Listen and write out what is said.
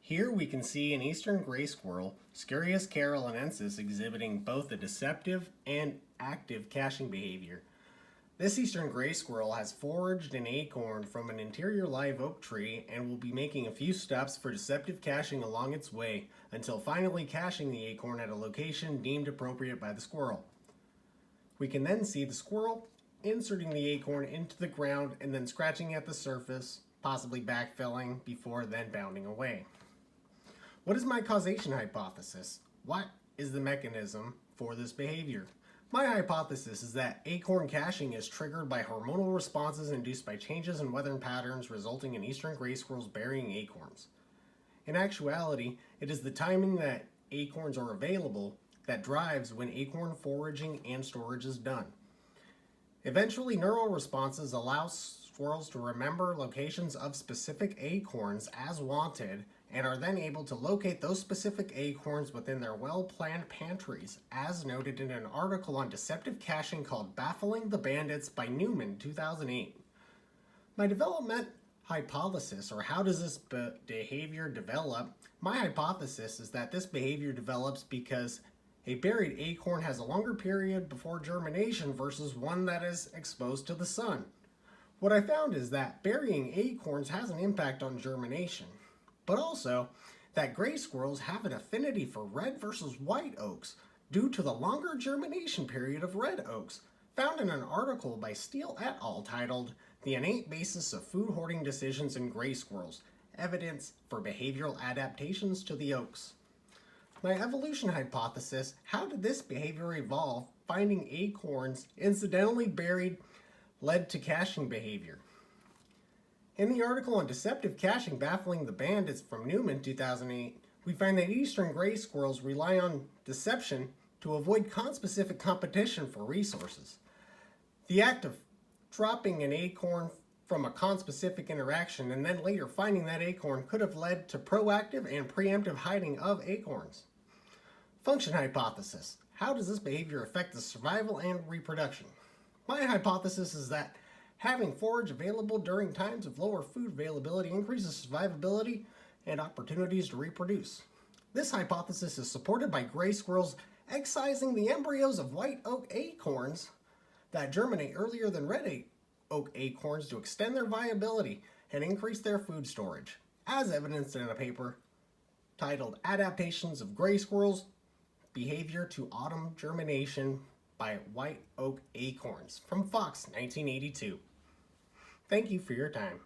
Here we can see an eastern gray squirrel, Sciurus carolinensis, exhibiting both a deceptive and active caching behavior. This eastern gray squirrel has foraged an acorn from an interior live oak tree and will be making a few stops for deceptive caching along its way until finally caching the acorn at a location deemed appropriate by the squirrel. We can then see the squirrel inserting the acorn into the ground and then scratching at the surface, possibly backfilling before then bounding away. What is my causation hypothesis? What is the mechanism for this behavior? My hypothesis is that acorn caching is triggered by hormonal responses induced by changes in weather patterns resulting in eastern gray squirrels burying acorns. In actuality, it is the timing that acorns are available that drives when acorn foraging and storage is done. Eventually, neural responses allow squirrels to remember locations of specific acorns as wanted and are then able to locate those specific acorns within their well-planned pantries, as noted in an article on deceptive caching called Baffling the Bandits by Newman, 2008. My development hypothesis, or how does this behavior develop? My hypothesis is that this behavior develops because a buried acorn has a longer period before germination versus one that is exposed to the sun. What I found is that burying acorns has an impact on germination, but also that gray squirrels have an affinity for red versus white oaks due to the longer germination period of red oaks, found in an article by Steele et al. Titled The Innate Basis of Food Hoarding Decisions in Gray Squirrels, Evidence for Behavioral Adaptations to the Oaks. My evolution hypothesis, how did this behavior evolve? Finding acorns incidentally buried led to caching behavior. In the article on deceptive caching baffling the bandits from Newman 2008, we find that eastern gray squirrels rely on deception to avoid conspecific competition for resources. The act of dropping an acorn from a conspecific interaction and then later finding that acorn could have led to proactive and preemptive hiding of acorns. Function hypothesis. How does this behavior affect the survival and reproduction? My hypothesis is that having forage available during times of lower food availability increases survivability and opportunities to reproduce. This hypothesis is supported by gray squirrels excising the embryos of white oak acorns that germinate earlier than red oak acorns to extend their viability and increase their food storage, as evidenced in a paper titled Adaptations of Gray Squirrels, Behavior to Autumn Germination by White Oak Acorns from Fox, 1982. Thank you for your time.